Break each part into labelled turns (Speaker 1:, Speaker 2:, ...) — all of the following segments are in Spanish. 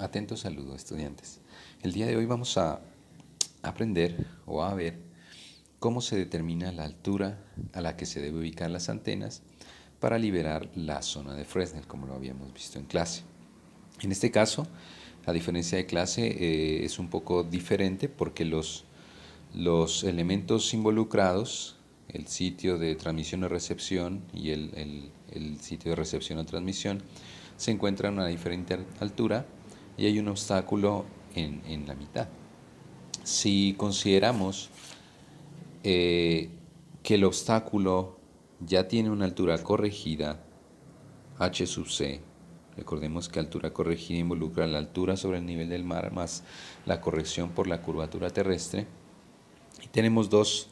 Speaker 1: Atento saludo, estudiantes. El día de hoy vamos a aprender o a ver cómo se determina la altura a la que se debe ubicar las antenas para liberar la zona de Fresnel, como lo habíamos visto en clase. En este caso, a diferencia de clase, es un poco diferente porque los elementos involucrados, el sitio de transmisión o recepción y el sitio de recepción o transmisión, se encuentran a una diferente altura y hay un obstáculo en la mitad. Si consideramos que el obstáculo ya tiene una altura corregida, h sub c, recordemos que altura corregida involucra la altura sobre el nivel del mar más la corrección por la curvatura terrestre, y tenemos dos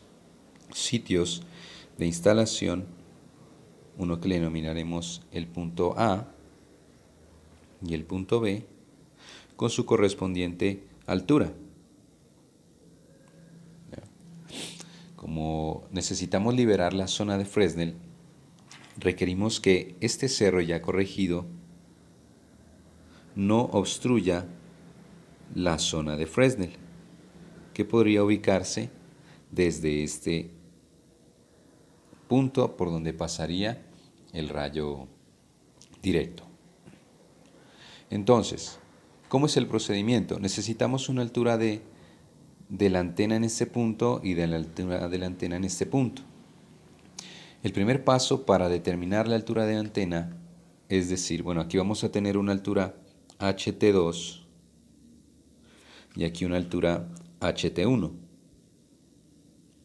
Speaker 1: sitios de instalación, uno que le denominaremos el punto A y el punto B, con su correspondiente altura. Como necesitamos liberar la zona de Fresnel, requerimos que este cerro ya corregido no obstruya la zona de Fresnel, que podría ubicarse desde este punto por donde pasaría el rayo directo. Entonces, ¿cómo es el procedimiento? Necesitamos una altura de la antena en este punto y de la altura de la antena en este punto. El primer paso para determinar la altura de la antena es decir, bueno, aquí vamos a tener una altura HT2 y aquí una altura HT1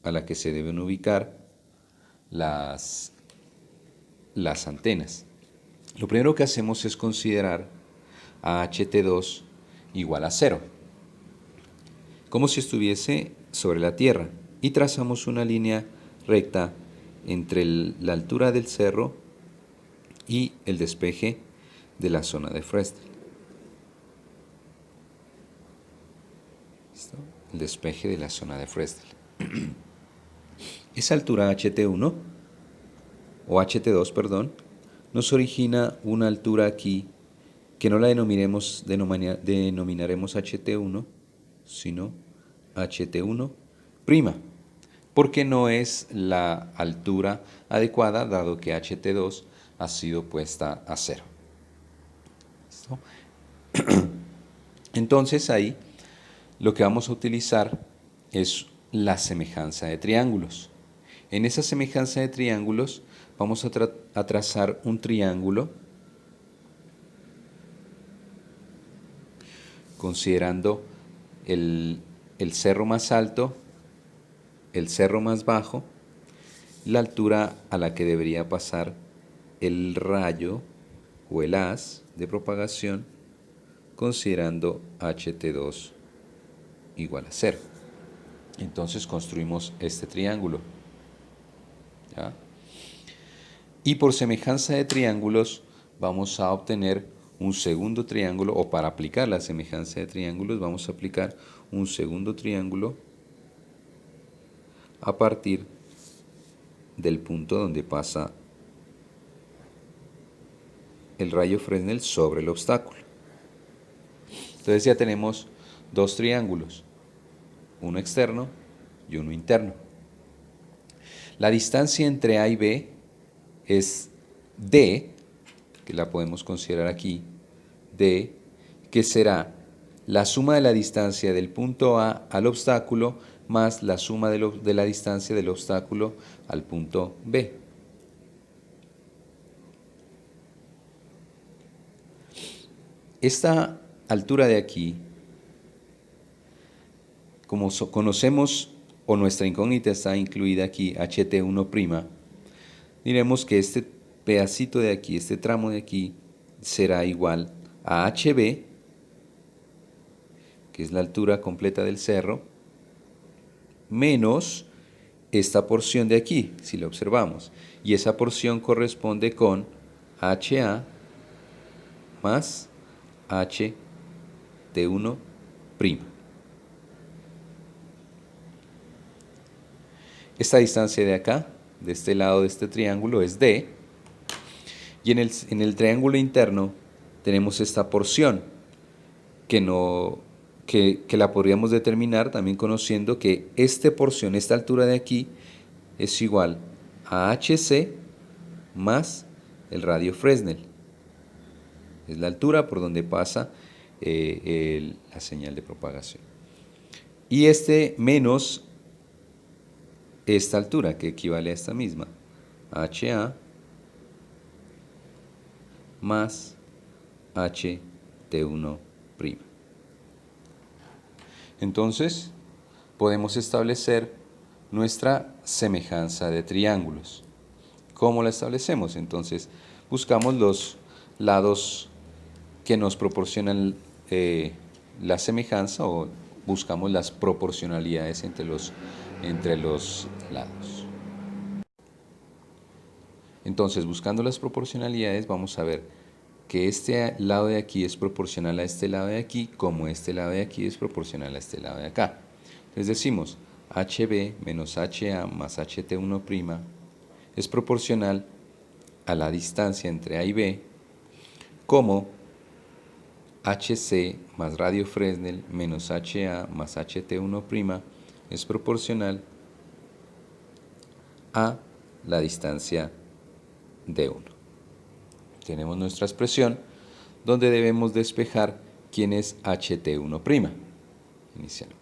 Speaker 1: a la que se deben ubicar las antenas. Lo primero que hacemos es considerar a HT2 igual a 0, como si estuviese sobre la Tierra, y trazamos una línea recta entre la altura del cerro y el despeje de la zona de Fresnel. ¿Listo? El despeje de la zona de Fresnel. Esa altura HT1 o HT2, perdón, nos origina una altura aquí que no la denominaremos HT1, sino HT1', porque no es la altura adecuada dado que HT2 ha sido puesta a 0. ¿Listo? Entonces ahí lo que vamos a utilizar es la semejanza de triángulos. En esa semejanza de triángulos vamos a trazar un triángulo considerando el cerro más alto, el cerro más bajo, la altura a la que debería pasar el rayo o el haz de propagación, considerando HT2 igual a 0. Entonces construimos este triángulo. ¿Ya? Y por semejanza de triángulos vamos a obtener un segundo triángulo, o para aplicar la semejanza de triángulos vamos a aplicar un segundo triángulo a partir del punto donde pasa el rayo Fresnel sobre el obstáculo. Entonces ya tenemos dos triángulos, uno externo y uno interno. La distancia entre A y B es D, que la podemos considerar aquí, D, que será la suma de la distancia del punto A al obstáculo más la suma de la distancia del obstáculo al punto B. Esta altura de aquí, como conocemos o nuestra incógnita está incluida aquí, HT1', diremos que este pedacito de aquí, este tramo de aquí, será igual a HB, que es la altura completa del cerro, menos esta porción de aquí, si la observamos. Y esa porción corresponde con HA más HT1'. Esta distancia de acá, de este lado de este triángulo, es D. Y en el triángulo interno tenemos esta porción, que, no, que la podríamos determinar también conociendo que esta porción, esta altura de aquí, es igual a HC más el radio Fresnel. Es la altura por donde pasa la señal de propagación. Y este menos esta altura, que equivale a esta misma, HA más HT1'. Entonces, podemos establecer nuestra semejanza de triángulos. ¿Cómo la establecemos? Entonces, buscamos los lados que nos proporcionan la semejanza o buscamos las proporcionalidades entre los lados. Entonces, buscando las proporcionalidades, vamos a ver que este lado de aquí es proporcional a este lado de aquí, como este lado de aquí es proporcional a este lado de acá. Entonces decimos, HB menos HA más HT1' es proporcional a la distancia entre A y B, como HC más radio Fresnel menos HA más HT1' es proporcional a la distancia D1. Tenemos nuestra expresión donde debemos despejar quién es HT1' inicialmente.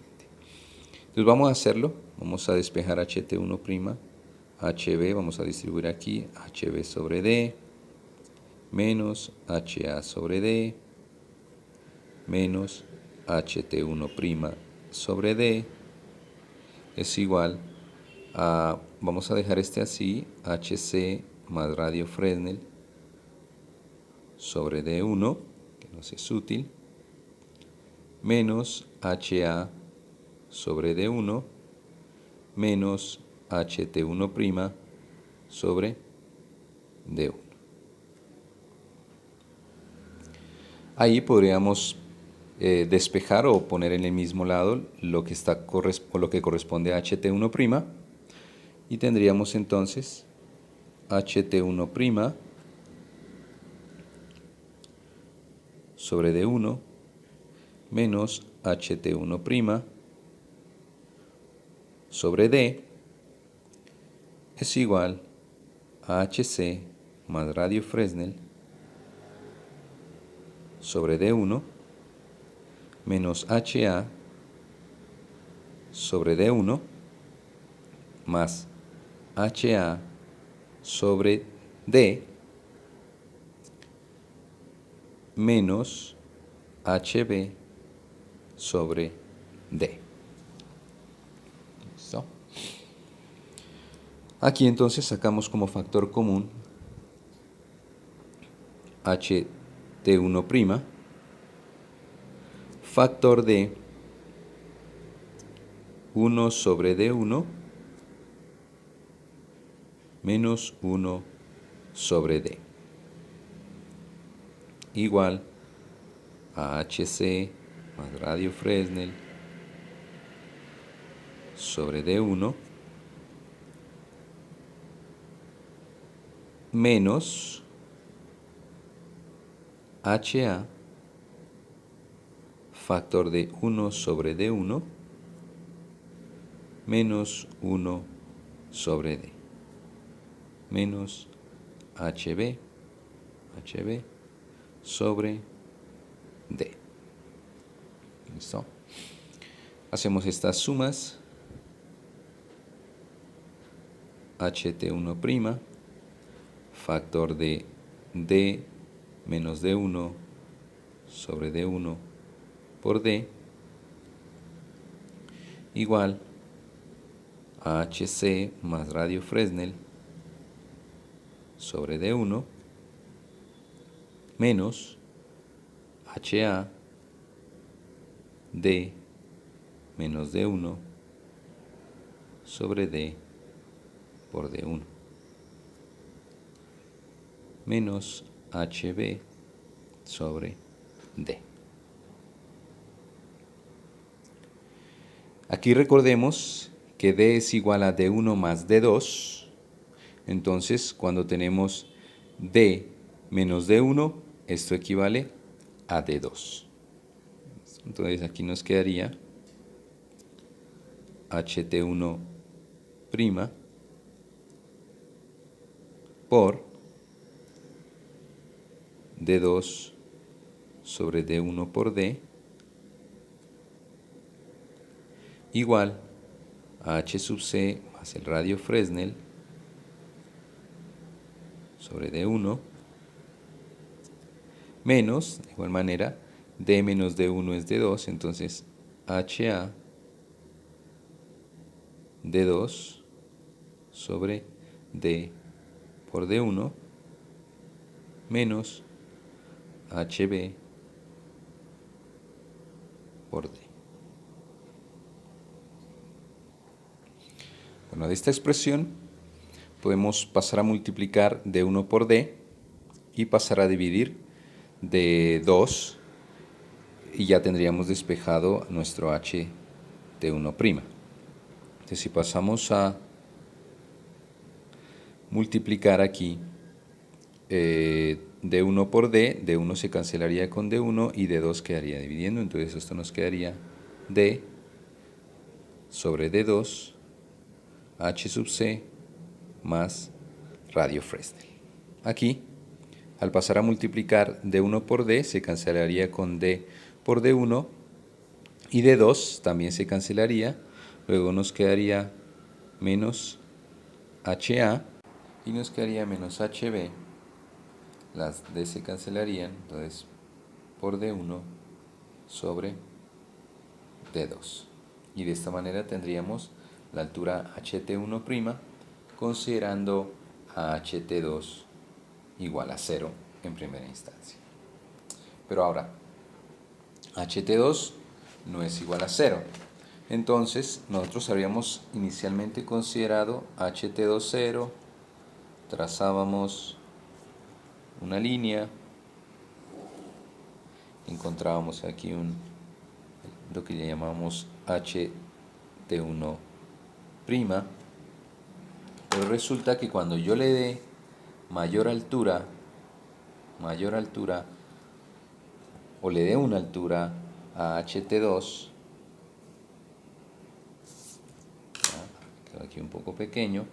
Speaker 1: Entonces vamos a hacerlo, vamos a despejar HT1', HB, vamos a distribuir aquí, HB sobre D, menos HA sobre D, menos HT1' sobre D, es igual a, vamos a dejar este así, HC más radio Fresnel sobre D1, que nos es útil, menos HA sobre D1, menos HT1' sobre D1. Ahí podríamos despejar o poner en el mismo lado lo que, lo que corresponde a HT1', y tendríamos entonces HT1' sobre D1 menos HT1' sobre D es igual a HC más radio Fresnel sobre D1 menos HA sobre D1 más HA sobre D menos HB sobre D. ¿Listo? Aquí entonces sacamos como factor común HT1', factor de 1 sobre D1 menos 1 sobre D, igual a HC más radio Fresnel sobre D1 menos HA factor de 1 sobre D1 menos 1 sobre D, menos HB sobre D. ¿Listo? Hacemos estas sumas. HT1', factor de D menos D1 sobre D1 por D, igual a HC más radio Fresnel sobre D1 menos HA D menos D1 sobre D por D1 menos HB sobre D. Aquí recordemos que D es igual a D1 más D2, entonces cuando tenemos D menos D1, esto equivale a D2. Entonces aquí nos quedaría HT1' por D2 sobre D1 por D igual a H sub C más el radio Fresnel sobre D1 menos, de igual manera, D menos D1 es D2, entonces HA D2 sobre D por D1 menos HB por D. Bueno, de esta expresión podemos pasar a multiplicar D1 por D y pasar a dividir D2 y ya tendríamos despejado nuestro H D1'. Entonces si pasamos a multiplicar aquí D1 por D, D1 se cancelaría con D1 y D2 quedaría dividiendo, entonces esto nos quedaría D sobre D2 H sub C más radio Fresnel. Aquí, al pasar a multiplicar D1 por D, se cancelaría con D por D1 y D2 también se cancelaría, luego nos quedaría menos HA y nos quedaría menos HB, las D se cancelarían, entonces por D1 sobre D2. Y de esta manera tendríamos la altura HT1' considerando a HT2 igual a 0 en primera instancia. Pero ahora, HT2 no es igual a 0. Entonces, nosotros habíamos inicialmente considerado HT2 0, trazábamos una línea, encontrábamos aquí lo que le llamamos HT1', pero resulta que cuando yo le dé mayor altura, o le dé una altura a HT2, quedó aquí un poco pequeño,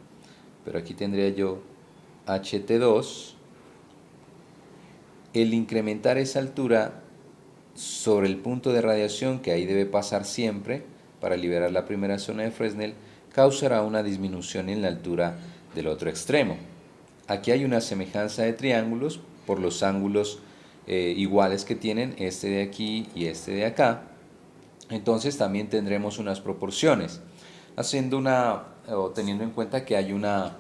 Speaker 1: pero aquí tendría yo HT2, el incrementar esa altura sobre el punto de radiación que ahí debe pasar siempre para liberar la primera zona de Fresnel, causará una disminución en la altura del otro extremo. Aquí hay una semejanza de triángulos por los ángulos iguales que tienen este de aquí y este de acá. Entonces también tendremos unas proporciones, o teniendo en cuenta que hay una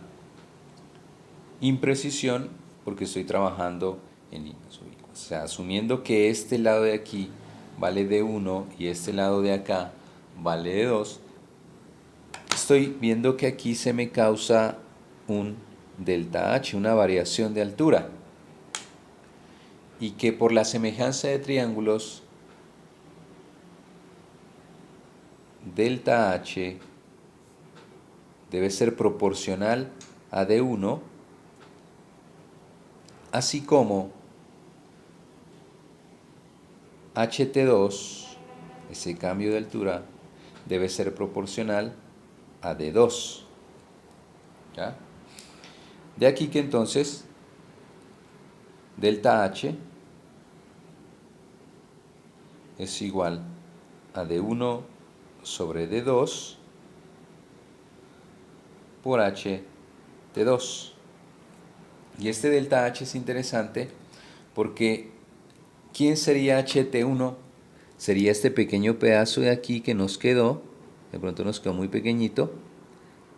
Speaker 1: imprecisión porque estoy trabajando en líneas ubicas. O sea, asumiendo que este lado de aquí vale de 1 y este lado de acá vale de 2, estoy viendo que aquí se me causa un delta H, una variación de altura, y que por la semejanza de triángulos, delta H debe ser proporcional a D1, así como HT2, ese cambio de altura, debe ser proporcional a D2. ¿Ya? De aquí que entonces delta H es igual a D1 sobre D2 por HT2. Y este delta H es interesante porque ¿quién sería HT1? Sería este pequeño pedazo de aquí que nos quedó, de pronto nos quedó muy pequeñito,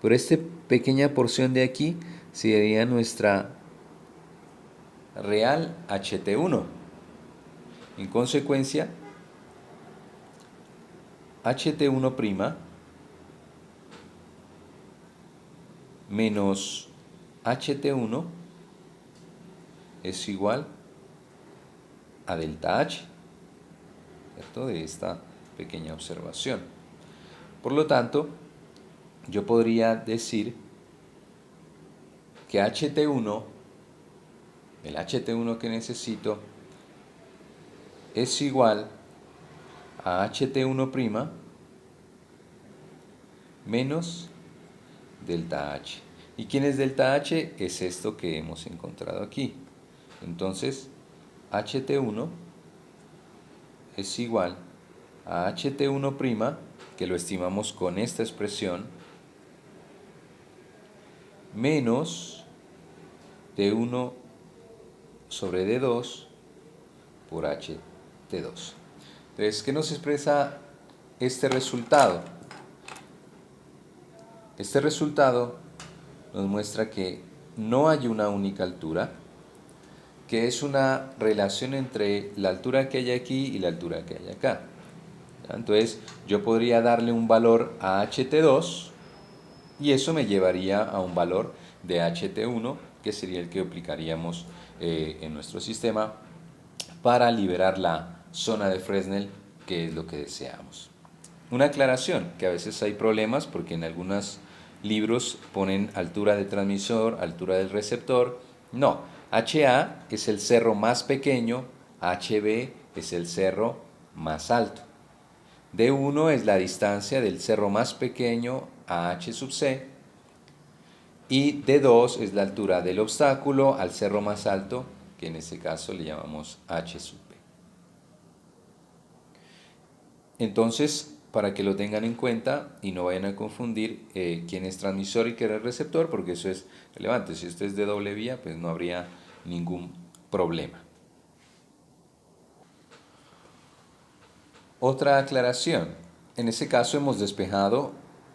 Speaker 1: pero esta pequeña porción de aquí sería nuestra real HT1. En consecuencia, HT1' menos HT1 es igual a delta H, ¿cierto? De esta pequeña observación. Por lo tanto, yo podría decir que HT1, el HT1 que necesito, es igual a HT1' menos delta H. ¿Y quién es delta H? Es esto que hemos encontrado aquí. Entonces, HT1 es igual a HT1', que lo estimamos con esta expresión, menos D1 sobre D2 por HT2. Entonces, ¿qué nos expresa este resultado? Este resultado nos muestra que no hay una única altura, que es una relación entre la altura que hay aquí y la altura que hay acá. Entonces, yo podría darle un valor a HT2 y eso me llevaría a un valor de HT1, que sería el que aplicaríamos en nuestro sistema para liberar la zona de Fresnel, que es lo que deseamos. Una aclaración, que a veces hay problemas porque en algunos libros ponen altura de transmisor, altura del receptor. No, HA es el cerro más pequeño, HB es el cerro más alto. D1 es la distancia del cerro más pequeño a H sub C y D2 es la altura del obstáculo al cerro más alto, que en este caso le llamamos H sub P. Entonces, para que lo tengan en cuenta y no vayan a confundir quién es transmisor y quién es receptor, porque eso es relevante. Si usted es de doble vía, pues no habría ningún problema. Otra aclaración. En ese caso hemos despejado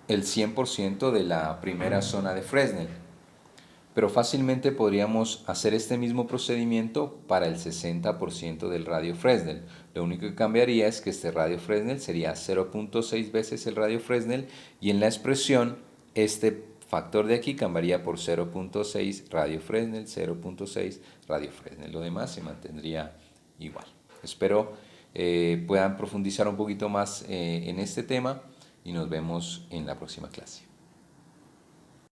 Speaker 1: el 100% de la primera zona de Fresnel, pero fácilmente podríamos hacer este mismo procedimiento para el 60% del radio Fresnel. Lo único que cambiaría es que este radio Fresnel sería 0.6 veces el radio Fresnel y en la expresión este factor de aquí cambiaría por 0.6 radio Fresnel, 0.6 radio Fresnel. Lo demás se mantendría igual. Espero puedan profundizar un poquito más en este tema y nos vemos en la próxima clase.